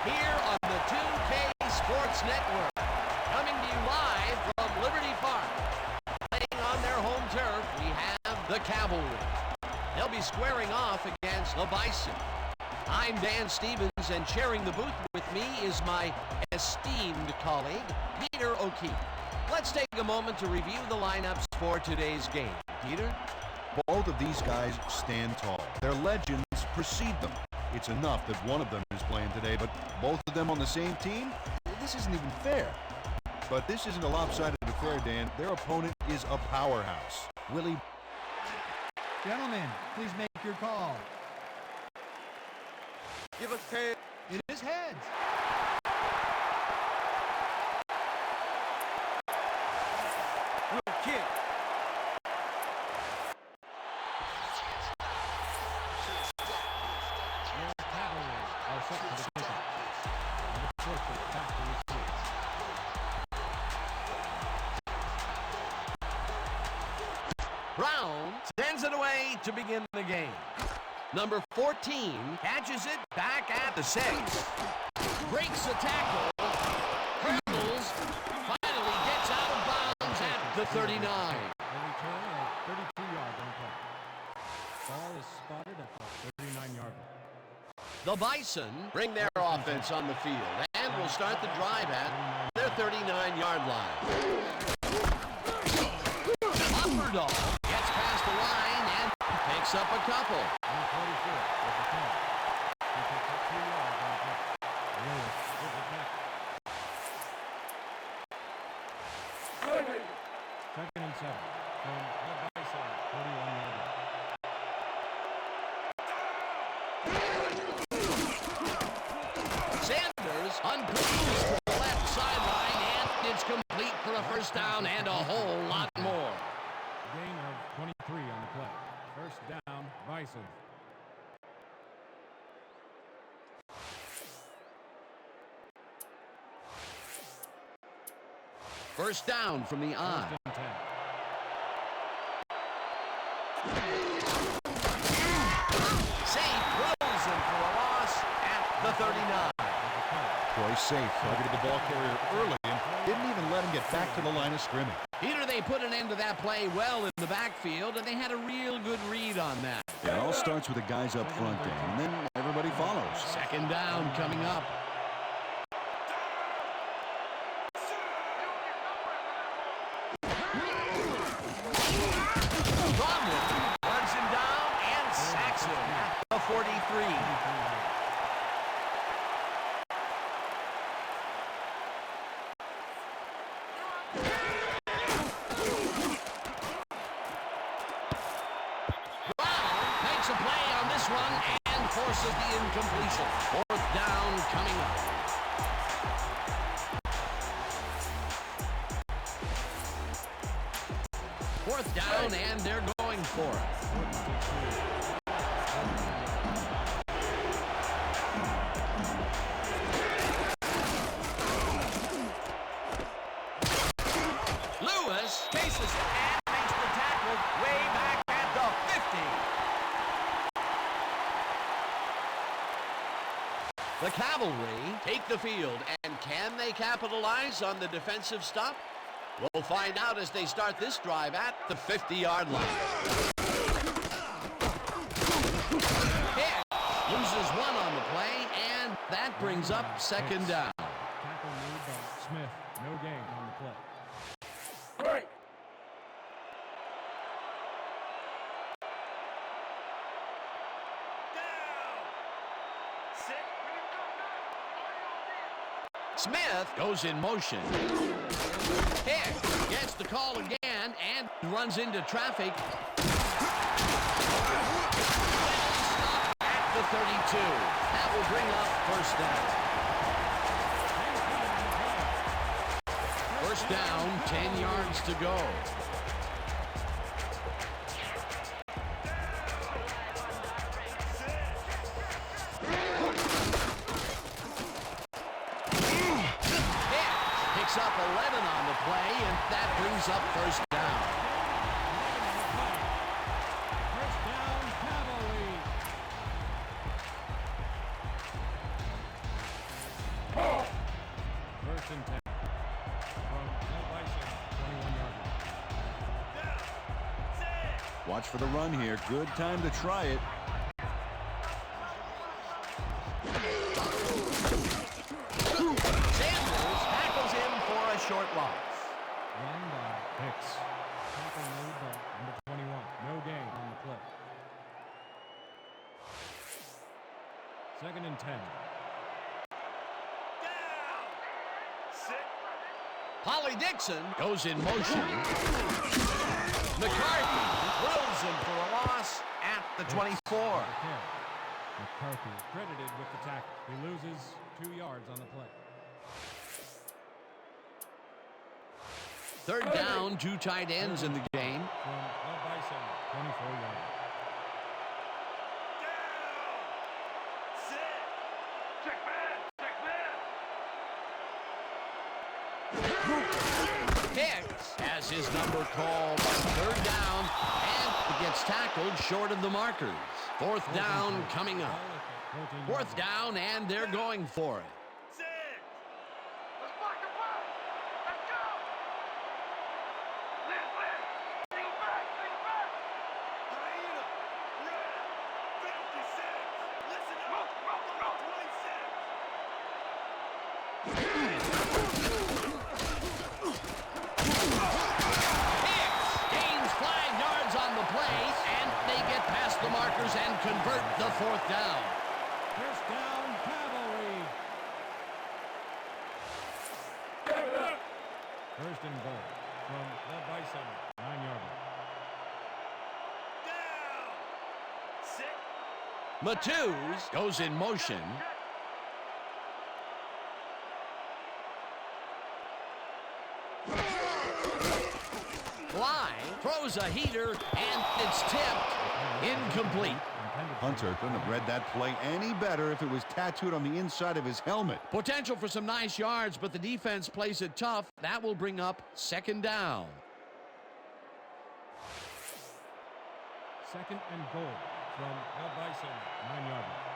here on the 2K Sports Network. Coming to you live from Liberty Park. Playing on their home turf, we have the Cavalry. They'll be squaring off against the Bison. I'm Dan Stevens, and sharing the booth with me is my esteemed colleague, Peter O'Keefe. Let's take a moment to review the lineups for today's game. Peter? Both of these guys stand tall. Their legends precede them. It's enough that one of them is playing today, but both of them on the same team? This isn't even fair. But this isn't a lopsided affair, Dan. Their opponent is a powerhouse. Willie. Gentlemen, please make your call. Give us heads. It is heads. Good kick. Your Cavalry are set for the kickoff. And the first is back to his seats. Brown sends it away to begin the game. Number 14 catches it back at the 6. Breaks the tackle. Hurdles. Finally gets out of bounds at the 39. They return at 32 yards on play. Ball is spotted at the 39-yard line. The Bison bring their offense on the field and will start the drive at their 39-yard line. Upperdall gets past the line and picks up a couple. Number 44 with the 10. He picks up 2 yards on play. Lewis with the tackle. Second and 7 from the Bison 41-yard line. Sanders unpleased to the left sideline, and it's complete for a first down and a whole lot more. Gain of 23 on the play. First down, Bison. First down from the I. First and 10. Safe throws him for a loss at the 39. Boy, safe. Targeted the ball carrier early and didn't even let him get back to the line of scrimmage. Peter, they put an end to that play well in the backfield, and they had a real good read on that. It all starts with the guys up front, Dan, and then everybody follows. Second down coming up. Rodman runs him down and sacks him at the 43. Makes a play on this one and forces the incompletion. Fourth down coming up. Fourth down and they're going for it. Lewis chases it and makes the tackle way back at the 50. The Cavalry take the field, and can they capitalize on the defensive stop? We'll find out as they start this drive at the 50-yard line. Hit loses one on the play, and that brings up second down. Tackle made by Smith. No gain on the play. Break. Smith goes in motion. Hit gets the call again and runs into traffic. Stop at the 32. That will bring up first down. First down, 10 yards to go. Picks up 11 on the play, and that brings up first down. First down, Cavalry. and 10. From Mel Bison, 21-yard line. Watch for the run here. Good time to try it. Sanders tackles him for a short loss. Run by Hicks. Tackle made by number 21. No gain on the play. 2nd and 10. Holly Dixon goes in motion. McCarthy throws him for a loss at the 24. McCarthy credited with the tackle. He loses 2 yards on the play. 3rd down, 2 tight ends in the game. From Mel Bison, 24-yard line. Hicks has his number called on 3rd down and gets tackled short of the markers. 4th down coming up. 4th down, and they're going for it. The markers and convert the 4th down. 1st down, Cavalry. 1st and goal from the Bison, 9-yard line. Matus goes in motion. Bly throws a heater, and it's tipped. Incomplete. Hunter couldn't have read that play any better if it was tattooed on the inside of his helmet. Potential for some nice yards, but the defense plays it tough. That will bring up 2nd down. 2nd and goal from the Bison, 9-yard line.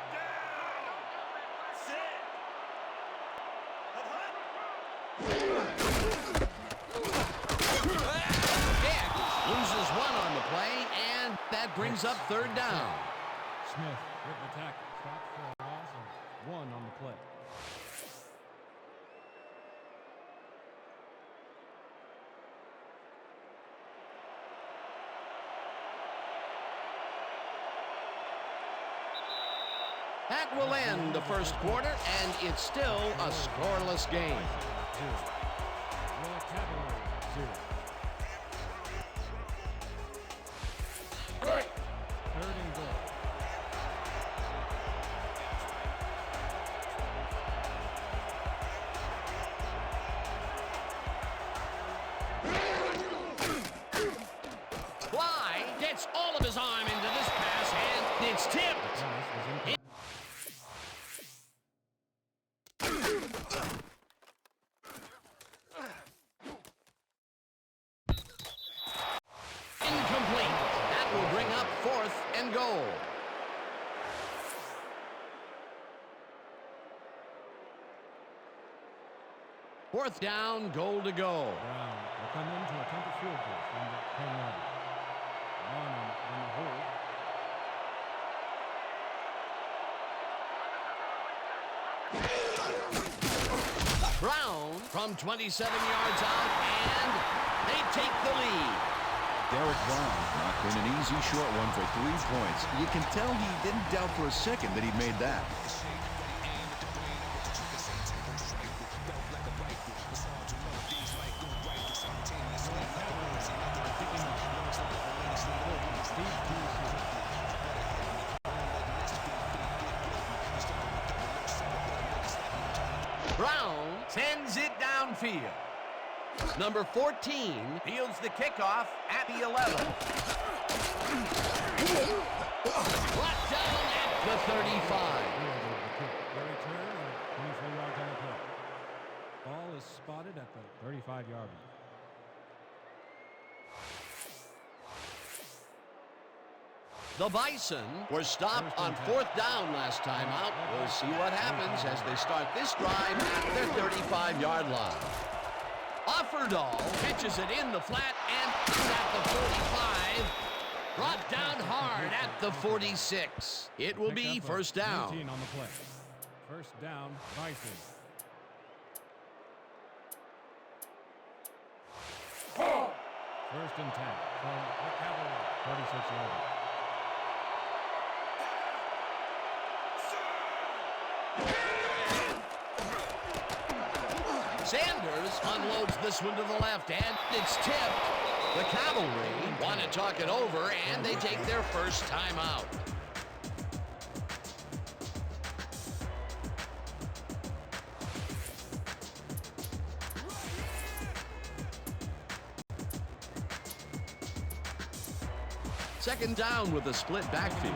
Loses 1 on the play, and that brings up 3rd down. Smith with the tackle. Stops for a loss of 1 on the play. That will end the 1st quarter, and it's still a scoreless game. Royal Cavalry, 0. 3rd and goal. Bly gets all of his arm into this pass, and it's tipped. Incomplete. That will bring up 4th and goal. Fourth down, goal to go. Brown will come in to attempt a field goal from the 10-yard line. Bonham on the hold. Brown from 27 yards out, and they take the lead. Derek Brown knocked in an easy short one for 3 points. You can tell he didn't doubt for a second that he made that. Brown sends it downfield. Number 14 fields the kickoff at the 11. Brought down at the 35. The return of 24 yards on the play. Ball is spotted at the 35-yard line. The Bison were stopped on 4th down last time out. We'll see what happens as they start this drive at their 35-yard line. Offerdahl pitches it in the flat and at the 45. Brought down hard at the 46. It will be first down. 19 on the play. First down, Bison. First and 10 from the Cavalry, 36 yards. Sanders unloads this one to the left, and it's tipped. The Cavalry want to talk it over, and they take their first timeout. Second down with a split backfield.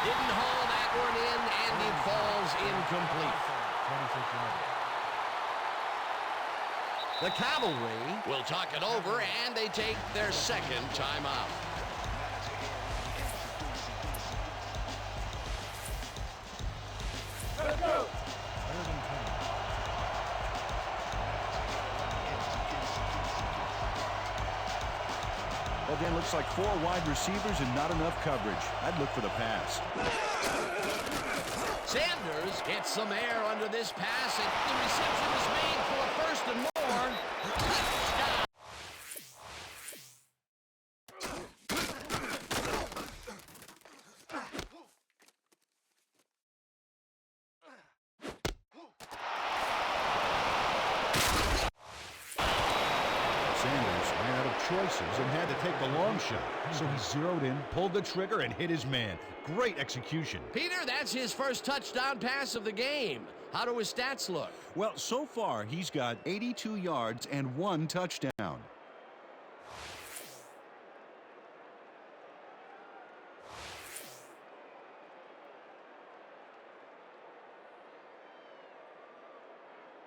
Didn't haul that one in, and it falls incomplete. 26 yards. The Cavalry will talk it over, and they take their second timeout. Let's go. Third and 10. Well, Dan, looks like 4 wide receivers and not enough coverage. I'd look for the pass. Sanders gets some air under this pass, and the reception is made for a first and more. Touchdown. Sanders ran out of choices and had to take the long shot. So he zeroed in, pulled the trigger, and hit his man. Great execution. Peter, that's his first touchdown pass of the game. How do his stats look? Well, so far, he's got 82 yards and 1 touchdown.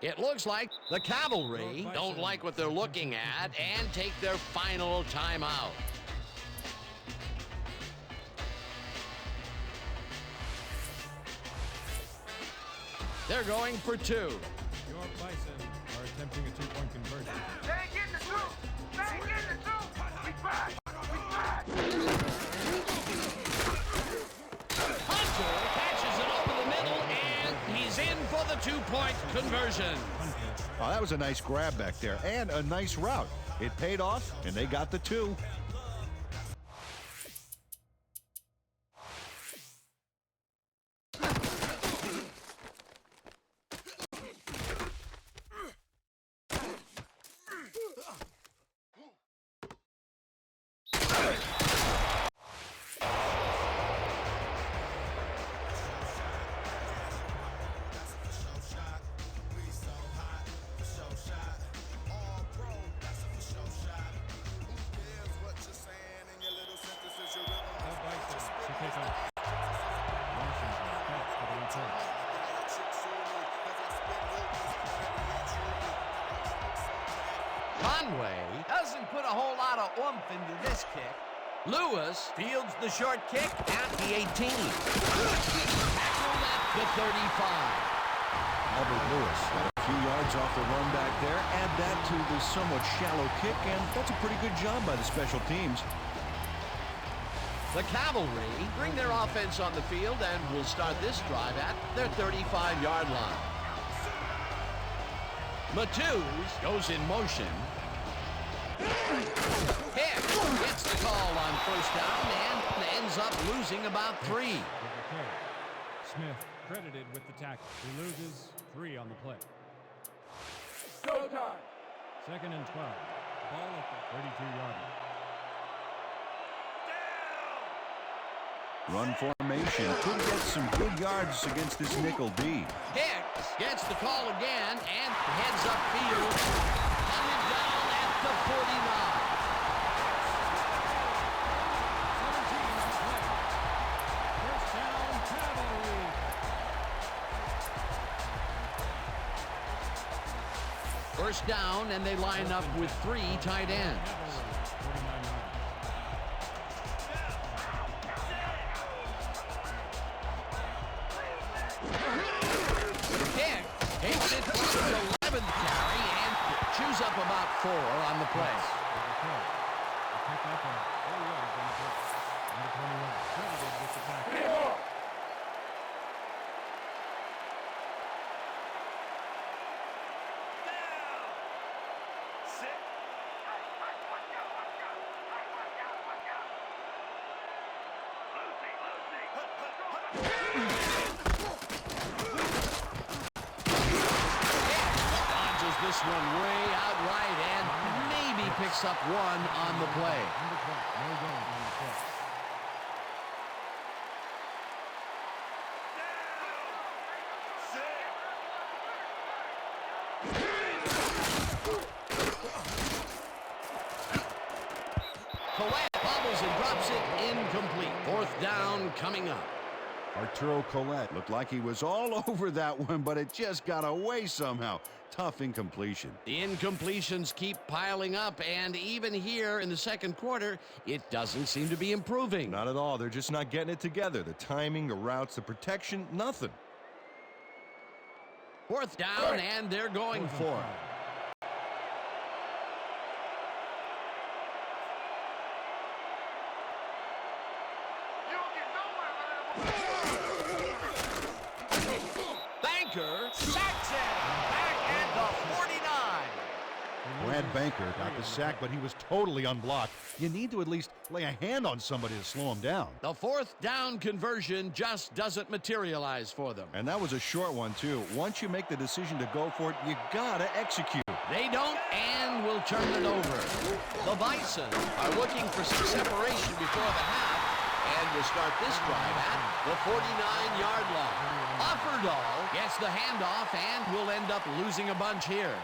It looks like the Cavalry don't like what they're looking at and take their final timeout. They're going for 2. Your Bison are attempting a 2-point conversion. They ain't getting the two. They ain't getting the two. We back. We back. Hunter catches it over the middle, and he's in for the 2-point conversion. Oh, that was a nice grab back there and a nice route. It paid off, and they got the 2. Conway doesn't put a whole lot of oomph into this kick. Lewis fields the short kick at the 18. Tackled at the 35. Albert Lewis got a few yards off the run back there. Add that to the somewhat shallow kick, and that's a pretty good job by the special teams. The Cavalry bring their offense on the field and will start this drive at their 35-yard line. Matthews goes in motion. Hicks gets the call on first down and ends up losing about 3. Smith credited with the tackle. He loses 3 on the play. Showtime. Second and 12. Ball at the 32-yard line. Run formation could get some good yards against this nickel D. Hicks gets the call again and heads upfield. Hunted down at the 49. 17 on the play. First down, Cavalry. First down, and they line up with 3 tight ends. Hicks takes it for his 11th carry and chews up about 4 on the play. This one way out right and maybe picks up 1 on the play. Collette bobbles and drops it incomplete. 4th down coming up. Arturo Collette looked like he was all over that one, but it just got away somehow. Tough incompletion. The incompletions keep piling up, and even here in the second quarter, it doesn't seem to be improving. Not at all. They're just not getting it together. The timing, the routes, the protection, nothing. 4th down, and they're going for it. Banker sacks him back at the 49. Brad Banker got the sack, but he was totally unblocked. You need to at least lay a hand on somebody to slow him down. The 4th down conversion just doesn't materialize for them. And that was a short one, too. Once you make the decision to go for it, you gotta execute. They don't and will turn it over. The Bison are looking for some separation before the half and will start this drive at the 49-yard line. Offerdahl gets the handoff and will end up losing a bunch here.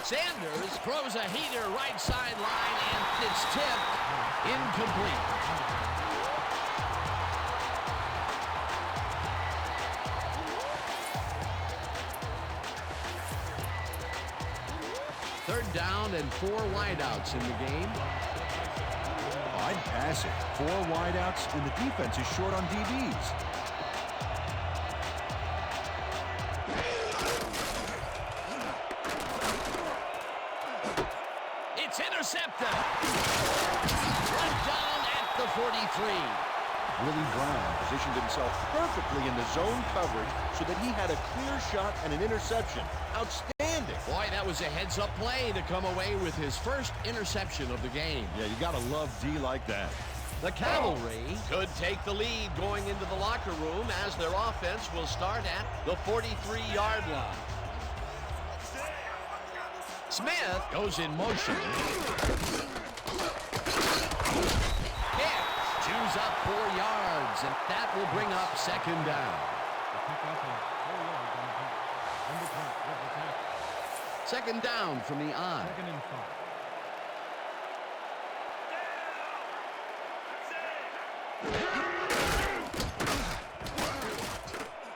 Sanders throws a heater right sideline and it's tipped incomplete. Third down and 4 wideouts in the game. I'd pass it. 4 wideouts, and the defense is short on DBs. It's intercepted. Right down at the 43. Willie Brown positioned himself perfectly in the zone coverage so that he had a clear shot and an interception. Outstanding. Boy, that was a heads-up play to come away with his first interception of the game. Yeah, you gotta love D like that. The Cavalry could take the lead going into the locker room as their offense will start at the 43-yard line. Smith goes in motion. Hicks chews up 4 yards, and that will bring up 2nd down. 2nd down from the I. 2nd and 5.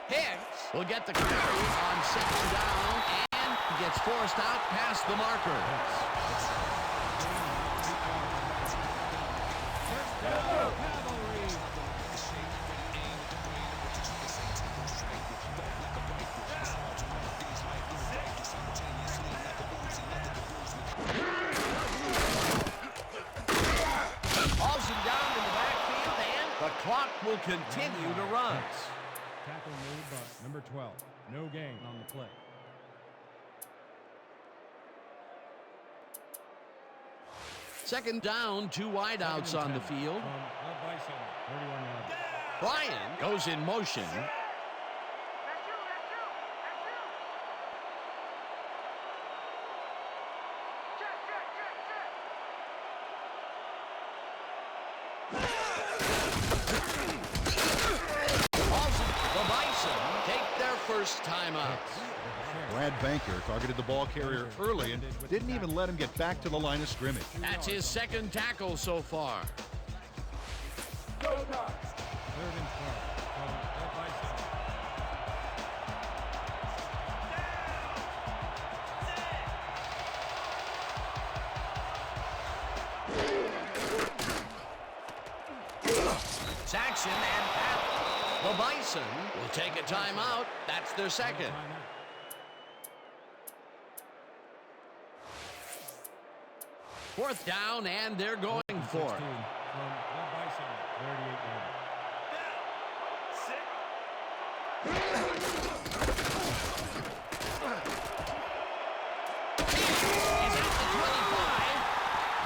Hicks will get the carry on 2nd down and gets forced out past the marker. Hauls him down in the backfield, and the clock will continue to run. Tackle made by number 12. No gain on the play. Second down, 2 wideouts on the field. Bryan goes in motion. The Bison take their first timeout. Brad Banker targeted the ball carrier early and didn't even let him get back to the line of scrimmage. That's his 2nd tackle so far. 3rd and 12. The Bison. Sacks him, and the Bison will take a timeout. That's their second. Fourth down, and they're going for it. From the Bison, 38 yards. He's at the 25.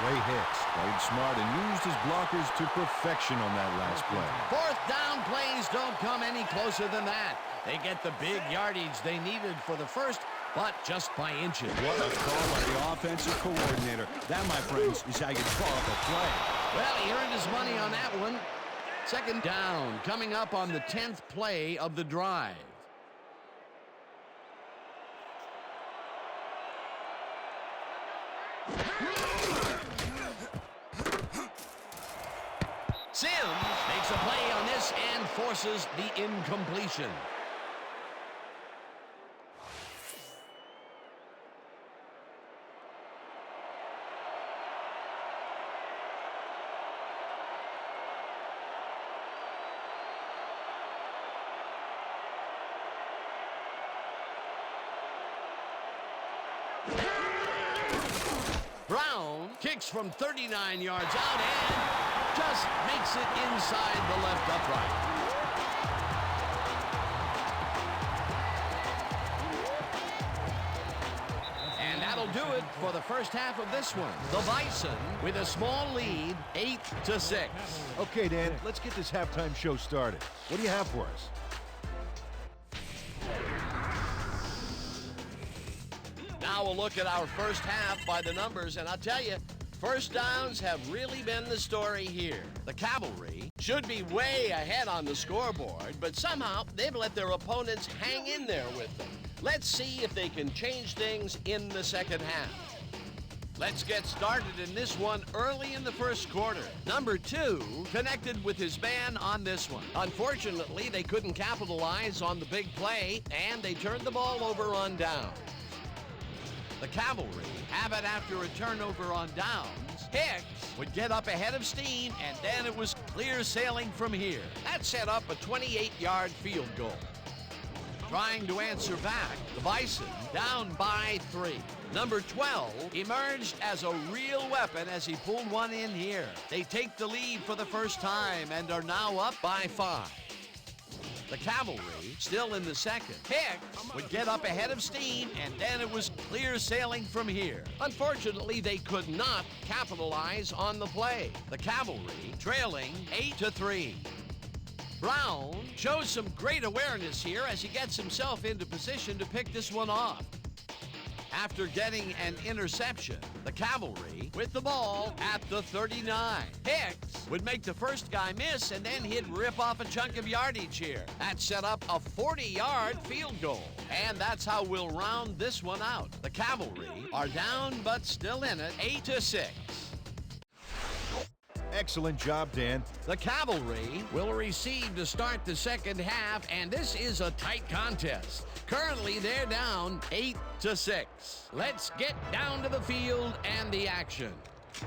Ray Hicks played smart and used his blockers to perfection on that last play. Fourth down plays don't come any closer than that. They get the big yardage they needed for the first, but just by inches. What a call by the offensive coordinator. That, my friends, is how you call up a play. Well, he earned his money on that one. Second down, coming up on the 10th play of the drive. Sims makes a play on this and forces the incompletion. Brown kicks from 39 yards out and just makes it inside the left upright. And that'll do it for the first half of this one. The Bison with a small lead, 8-6. Okay, Dan, let's get this halftime show started. What do you have for us? Now we'll look at our first half by the numbers, and I'll tell you, first downs have really been the story here. The Cavalry should be way ahead on the scoreboard, but somehow they've let their opponents hang in there with them. Let's see if they can change things in the second half. Let's get started in this one early in the first quarter. Number 2 connected with his man on this one. Unfortunately, they couldn't capitalize on the big play, and they turned the ball over on down. The Cavalry have it after a turnover on downs. Hicks would get up ahead of steam, and then it was clear sailing from here. That set up a 28-yard field goal. Trying to answer back, the Bison down by 3. Number 12 emerged as a real weapon as he pulled one in here. They take the lead for the first time and are now up by 5. The Cavalry still in the second. Hicks would get up ahead of steam, and then it was clear sailing from here. Unfortunately, they could not capitalize on the play. The Cavalry trailing 8-3. Brown shows some great awareness here as he gets himself into position to pick this one off. After getting an interception, the Cavalry with the ball at the 39. Hicks would make the first guy miss, and then he'd rip off a chunk of yardage here. That set up a 40-yard field goal. And that's how we'll round this one out. The Cavalry are down but still in it, 8-6. Excellent job, Dan. The Cavalry will receive to start the second half, and this is a tight contest. Currently, they're down 8-6. Let's get down to the field and the action. The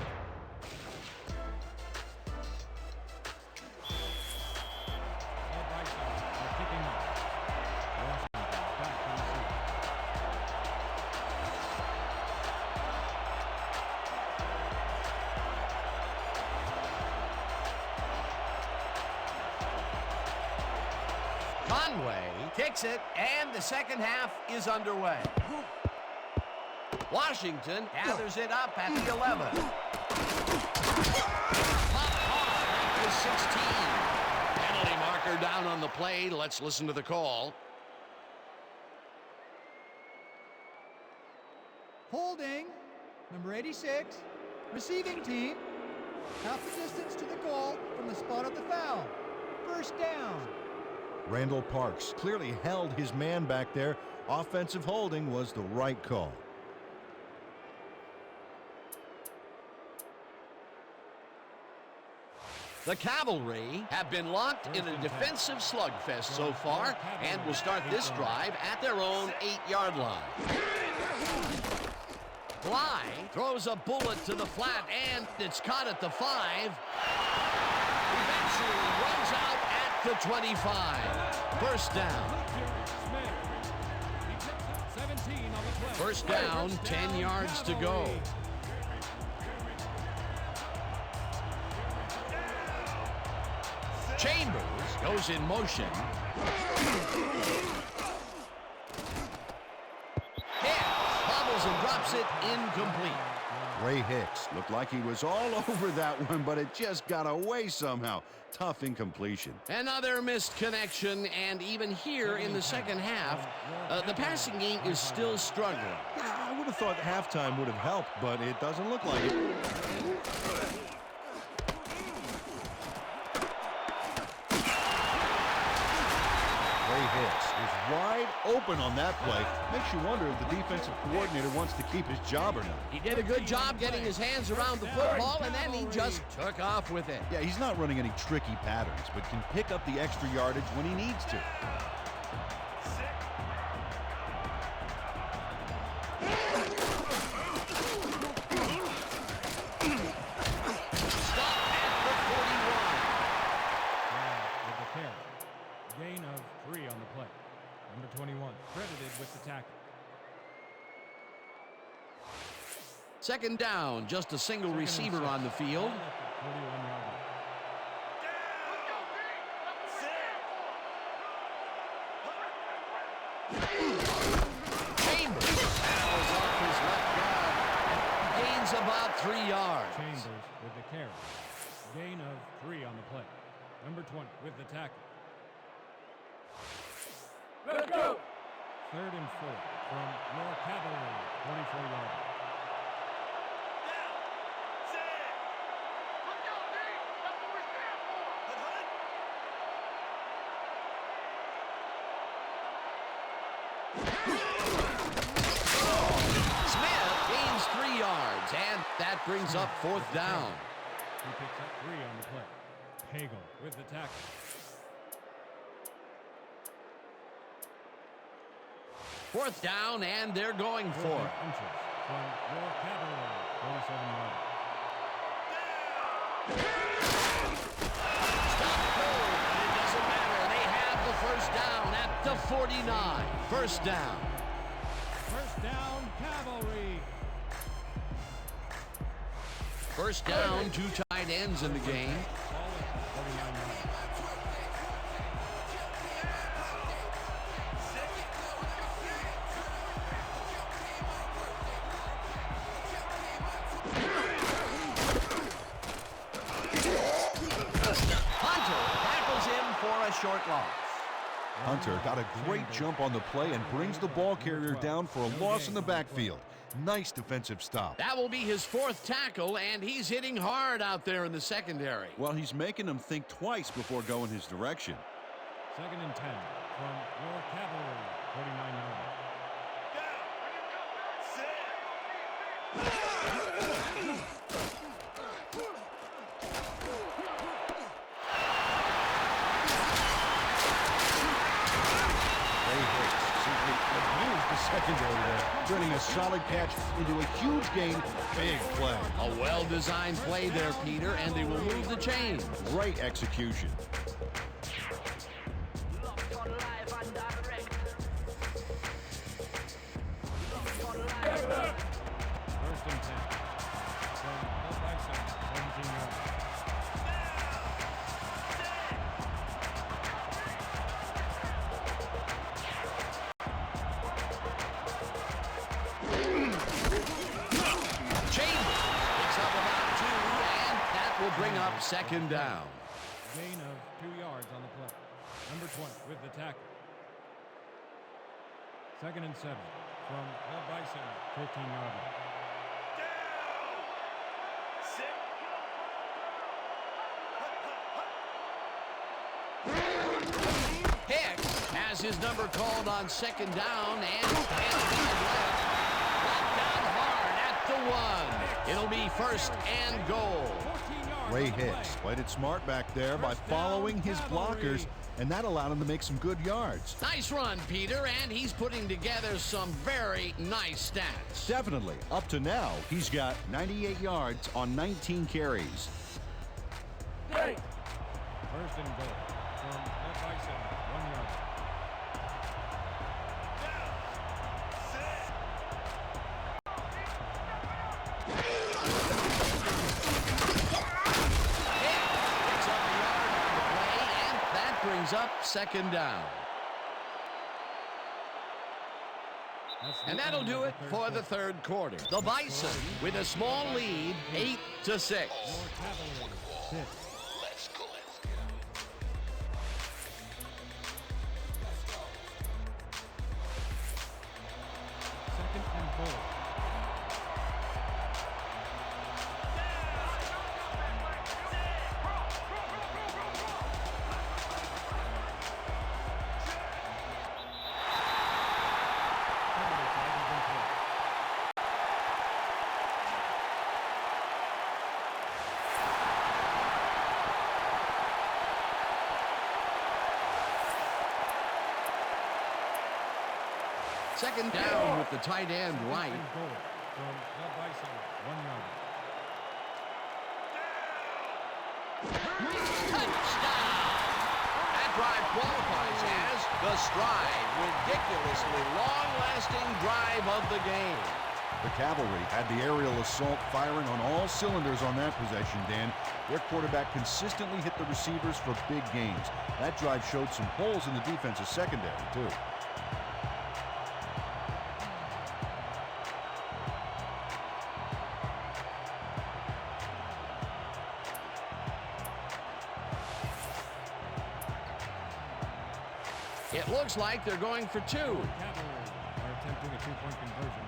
Bison are kicking off. Washington back to receive. Conway kicks it, and the second half is underway. Washington gathers it up at the 11. Popped off at the 16. Penalty marker down on the play. Let's listen to the call. Holding, number 86, receiving team, half the distance to the goal from the spot of the foul. First down. Randall Parks clearly held his man back there. Offensive holding was the right call. The Cavalry have been locked in a defensive slugfest so far and will start this drive at their own 8-yard line. Bly throws a bullet to the flat, and it's caught at the 5. Eventually runs out at the 25. First down. He picks up 17 on the play. First down, 10 yards to go. Chambers goes in motion. Hicks bobbles and drops it incomplete. Ray Hicks looked like he was all over that one, but it just got away somehow. Tough incompletion. Another missed connection, and even here in the second half, the passing game is still struggling. Yeah, I would have thought halftime would have helped, but it doesn't look like it. Ray Hicks is wide open on that play. Makes you wonder if the defensive coordinator wants to keep his job or not. He did a good job getting his hands around the football, and then he just took off with it. Yeah, he's not running any tricky patterns, but can pick up the extra yardage when he needs to. Stop at the 41. With the carry. Gain of 3 on the play. Number 21 credited with the tackle. Second down, just a single receiver on the field. 41-yard line. Chambers fouls off his left guard. Gains about 3 yards. Chambers with the carry. Gain of 3 on the play. Number 20 with the tackle. Let's go. 3rd and 4 from your cavalry. 44-yard line. Smith gains 3 yards, and that brings up 4th down. He picks up 3 on the play. Hagel with the tackle. Fourth down, and they're going for 4 it. inches from your cavalry. 47-yard line. Stop cold, but it doesn't matter. They have the first down at the 49. First down. First down, cavalry. First down, 2 tight ends in the game. Ball at 49 yards. Hunter tackles him for a short loss. Hunter got a great jump on the play and brings the ball carrier down for a loss in the backfield. Nice defensive stop. That will be his 4th tackle, and he's hitting hard out there in the secondary. Well, he's making them think twice before going his direction. 2nd and 10 from your cavalry. 49-yard line. Ray Hicks simply abused the secondary there, turning a solid catch into a huge gain. Big play. A well-designed play there, Peter, and they will move the chains. Great execution. First and 10 from the Bison. 17 yards. Chambers picks up about 2, and that will bring up 2nd down. Gain of 2 yards on the play. Number 20 with the tackle. 2nd and 7 from the Bison. 15-yard line. Hicks has his number called on 2nd down, and stands wide left. Knocked down hard at the 1. It'll be 1st and goal. 14 yards Ray on the play. Hicks played it smart back there by following his blockers, and that allowed him to make some good yards. Nice run, Peter, and he's putting together some very nice stats. Definitely. Up to now, he's got 98 yards on 19 carries. First and goal from the Bison, 1 yard. Picks up a yard on the play, and that brings up second down. And that'll do it for the third quarter. The Bison with a small lead, 8-6. More Cavalry, 6. Second and goal. Penalty flag has been called. Second down with the tight end right. Second and goal from the Bison, 1 yard. Touchdown! That drive qualifies as the Stride ridiculously long-lasting drive of the game. The Cavalry had the aerial assault firing on all cylinders on that possession, Dan. Their quarterback consistently hit the receivers for big gains. That drive showed some holes in the defensive secondary, too. It looks like they're going for two. Cavalry are attempting a two-point conversion.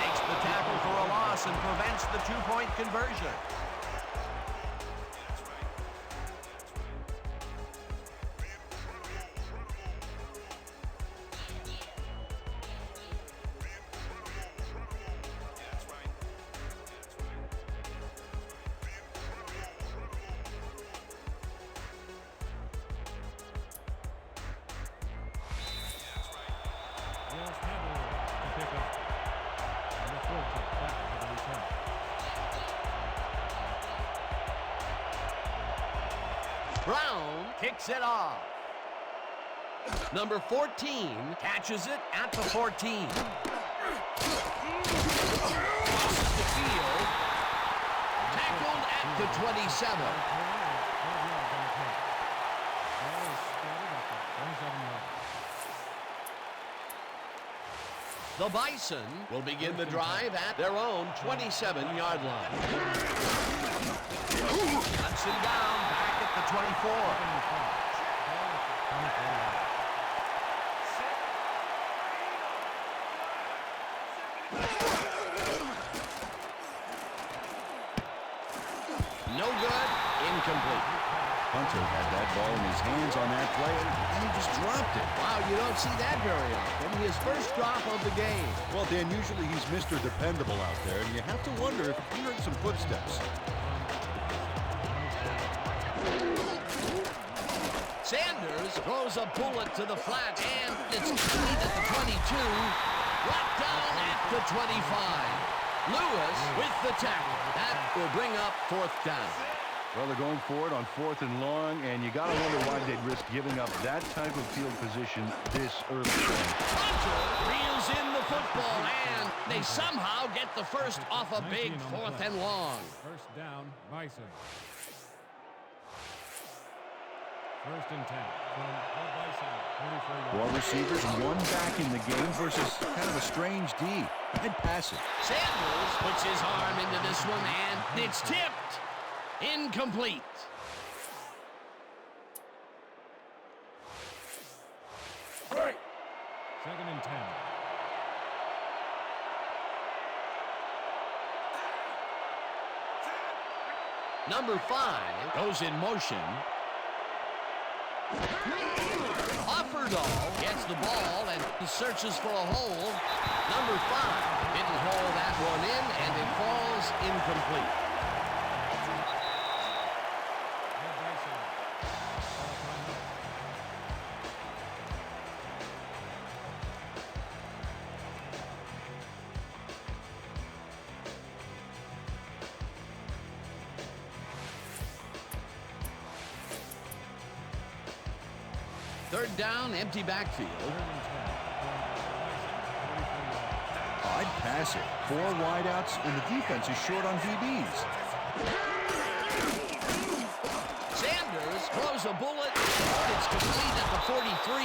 Makes the tackle for a loss and prevents the two-point conversion. Wales Cavalry to pick up. And the fullback back for the return. Brown kicks it off. Number 14 catches it at the 14. Crosses the field. Tackled at the 27. 12 yards on the play. Ball is spotted at the 27 yard. The Bison will begin the drive at their own 27-yard line. Cuts him down back at the 24. No good. Incomplete. Hunter had that ball in his hands on that play, and he just dropped it. Wow, you don't see that very often. His first drop of the game. Well, Dan, usually he's Mr. Dependable out there, and you have to wonder if he heard some footsteps. Sanders throws a bullet to the flat, and it's clean at the 22. Brought down at the 25. Lewis with the tackle. That will bring up fourth down. Well, they're going for it on 4th and long, and you got to wonder why they'd risk giving up that type of field position this early. Hunter reels in the football, and they somehow get the first off a big 4th and long. First down, Bison. First and 10 from the Bison, 34 4 yards. receivers and 1 back in the game versus kind of a strange D. I'd pass it. Sanders puts his arm into this one, and it's tipped. Incomplete. Second and 10. Number 5 goes in motion. Offerdahl gets the ball and he searches for a hole. Number 5 didn't haul that one in, and it falls incomplete. The Bison. Call timeout. Third down, empty backfield. I'd pass it. 4 wideouts, and the defense is short on DBs. Sanders throws a bullet. It's complete at the 43.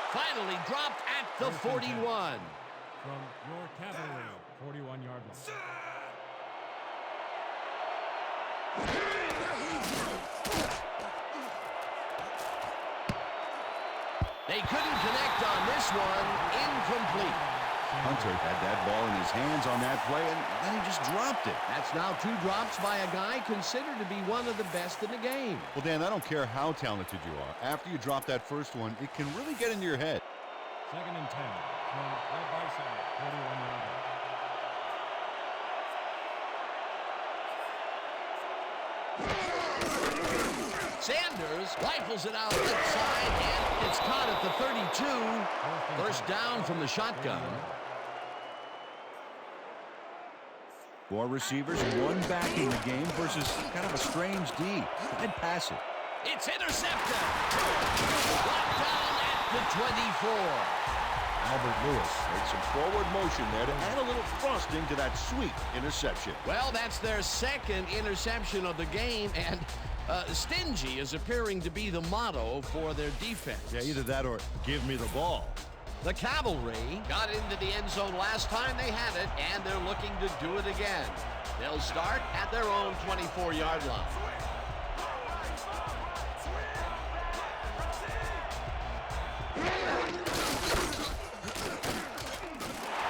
Finally dropped at the 41. From your cavalry, 41-yard line. They couldn't connect on this one. Incomplete. Hunter had that ball in his hands on that play, and then he just dropped it. That's now 2 drops by a guy considered to be one of the best in the game. Well, Dan, I don't care how talented you are. After you drop that first one, it can really get into your head. 2nd and 10 from Red Bison, 41-yard line. Sanders rifles it out left side, and it's caught at the 32. First down from the shotgun. 4 receivers, 1 back in the game versus kind of a strange D. I'd pass it. It's intercepted. Brought down at the 24. Albert Lewis. Made some forward motion there to add a little frosting to that sweet interception. Well, that's their 2nd interception of the game, and stingy is appearing to be the motto for their defense. Yeah, either that or give me the ball. The Cavalry got into the end zone last time they had it, and they're looking to do it again. They'll start at their own 24-yard line.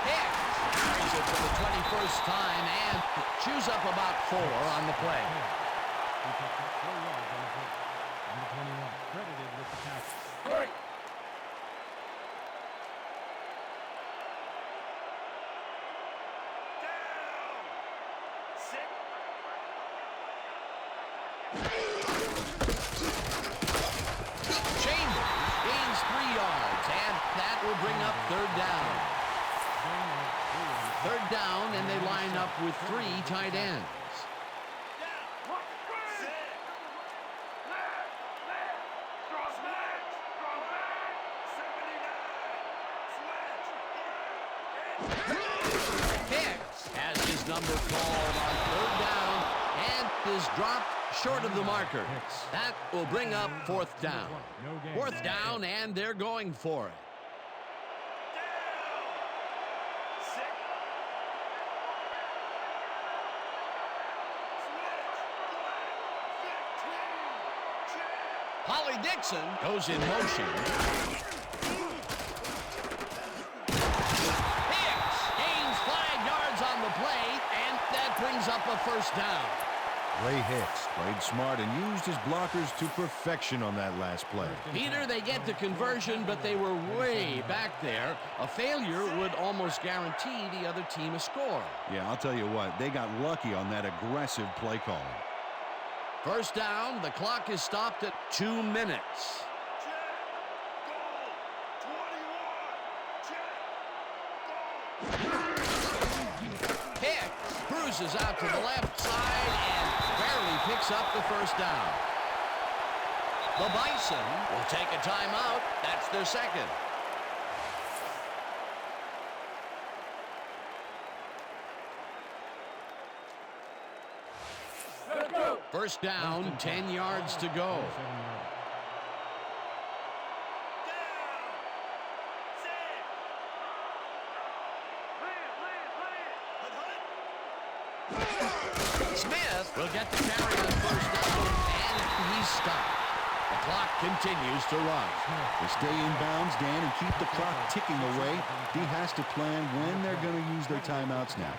Hicks carries it for the 21st time and chews up about 4 on the play. He picked up 4 yards on the play. Number 21, credited with the tackle. Chambers gains 3 yards, and that will bring up 3rd down. 3rd down, and they line up with 3 tight ends. Hicks has his number called on 3rd down and is dropped short of the marker. That will bring up 4th down. 4th down, and they're going for it. Holly Dixon goes in motion. Hicks gains 5 yards on the play, and that brings up a 1st down. Ray Hicks played smart and used his blockers to perfection on that last play. Peter, they get the conversion, but they were way back there. A failure would almost guarantee the other team a score. Yeah, I'll tell you what, they got lucky on that aggressive play calling. 1st down, the clock is stopped at 2 minutes. Hicks cruises out to the left side and barely picks up the 1st down. The Bison will take a timeout. That's their 2nd. First down, 10 yards to go. Smith will get the carry on 1st down, and he's stopped. The clock continues to run. They stay in bounds, Dan, and keep the clock ticking away. D has to plan when they're going to use their timeouts now.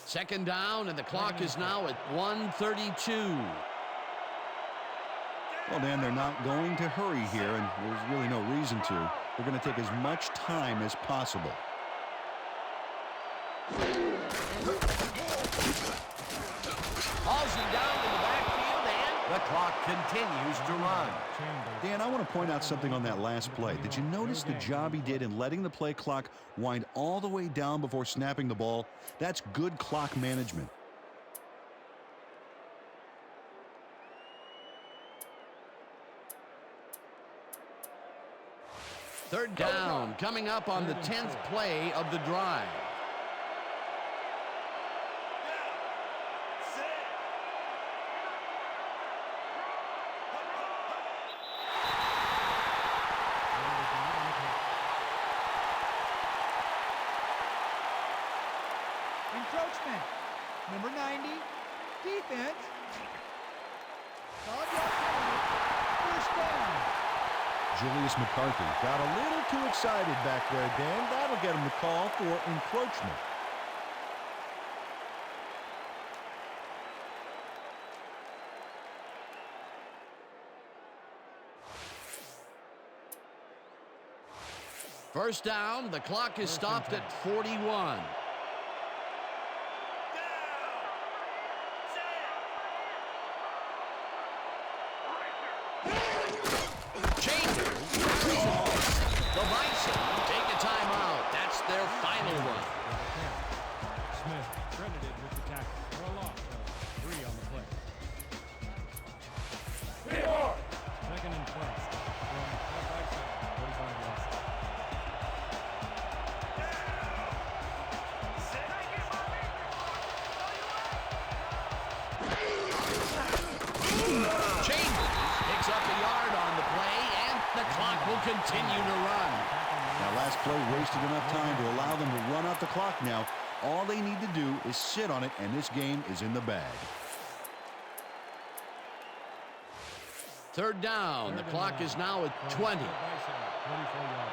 Second down, and the clock is now at 1:32. Well, Dan, they're not going to hurry here, and there's really no reason to. They're going to take as much time as possible. Halsey down in the backfield, and the clock continues to run. Dan, I want to point out something on that last play. Did you notice the job he did in letting the play clock wind all the way down before snapping the ball? That's good clock management. Third down coming up on the 10th play of the drive. Encroachment. Number 90. Defense. Solid yard penalty. First down. Julius McCarthy got a little too excited back there, Dan. That'll get him the call for encroachment. First down, the clock is stopped at 41. The Bison take a timeout. That's their final one. Smith credited with the tackle for a loss of 3 on the play. Second and 12 from the Bison, 45 yards. Chambers picks up a yard on the play, and the clock will continue to run. That last play wasted enough time to allow them to run out the clock now. All they need to do is sit on it, and this game is in the bag. Third down, the clock is now at 20. 24 yards.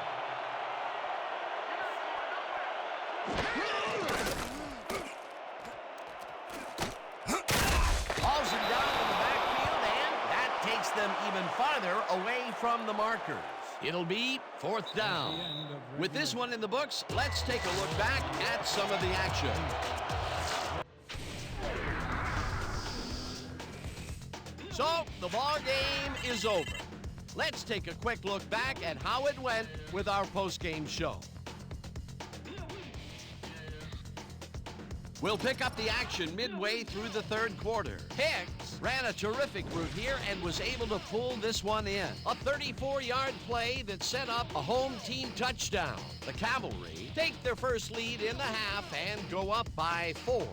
Hauls him down in the backfield, and that takes them even farther away from the markers. It'll be fourth down. With this one in the books, let's take a look back at some of the action. So, the ball game is over. Let's take a quick look back at how it went with our post-game show. We'll pick up the action midway through the third quarter. Hicks ran a terrific route here and was able to pull this one in. A 34-yard play that set up a home team touchdown. The Cavalry take their first lead in the half and go up by 4.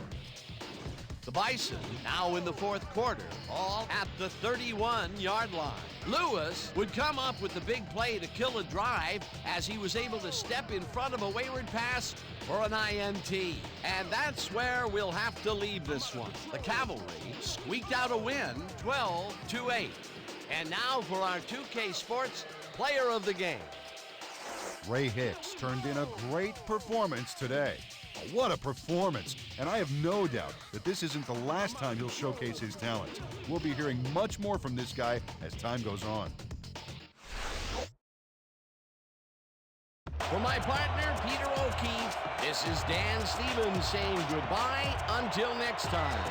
The Bison, now in the fourth quarter, all at the 31-yard line. Lewis would come up with the big play to kill a drive as he was able to step in front of a wayward pass for an INT. And that's where we'll have to leave this one. The Cavalry squeaked out a win, 12-8. And now for our 2K Sports Player of the Game. Ray Hicks turned in a great performance today. What a performance! And I have no doubt that this isn't the last time he'll showcase his talents. We'll be hearing much more from this guy as time goes on. For my partner, Peter O'Keefe, this is Dan Stevens saying goodbye until next time.